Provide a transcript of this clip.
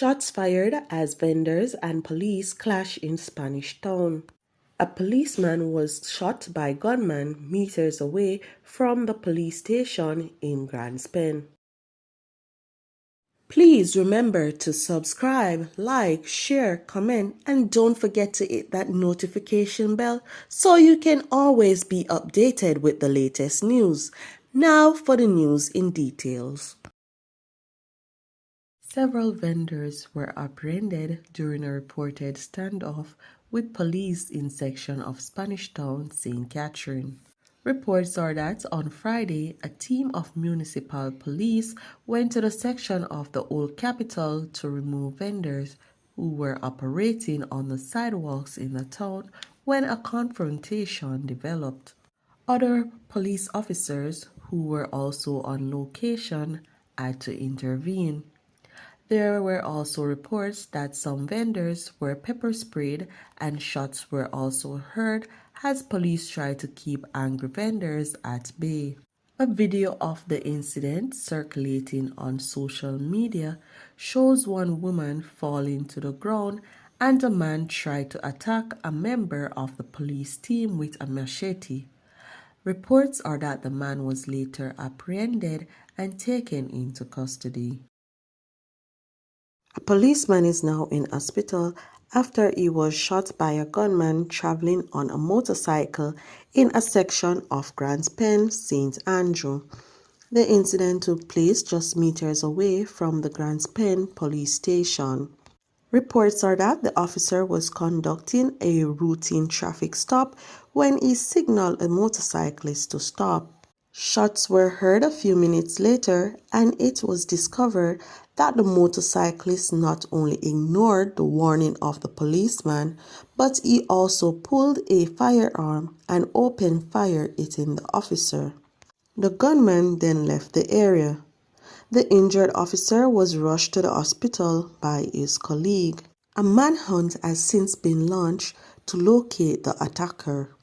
Shots fired as vendors and police clash in Spanish Town. A policeman was shot by gunmen meters away from the police station in Gunm. Please remember to subscribe, like, share, comment, and don't forget to hit that notification bell so you can always be updated with the latest news. Now for the news in details. Several vendors were apprehended during a reported standoff with police in section of Spanish Town, St. Catherine. Reports are that on Friday, a team of municipal police went to the section of the Old Capitol to remove vendors who were operating on the sidewalks in the town when a confrontation developed. Other police officers who were also on location had to intervene. There were also reports that some vendors were pepper sprayed and shots were also heard as police tried to keep angry vendors at bay. A video of the incident circulating on social media shows one woman falling to the ground and a man tried to attack a member of the police team with a machete. Reports are that the man was later apprehended and taken into custody. A policeman is now in hospital after he was shot by a gunman traveling on a motorcycle in a section of Gunm, St. Andrew. The incident took place just meters away from the Gunm police station. Reports are that the officer was conducting a routine traffic stop when he signaled a motorcyclist to stop. Shots were heard a few minutes later, and it was discovered that the motorcyclist not only ignored the warning of the policeman, but he also pulled a firearm and opened fire hitting the officer. The gunman then left the area. The injured officer was rushed to the hospital by his colleague. A manhunt has since been launched to locate the attacker.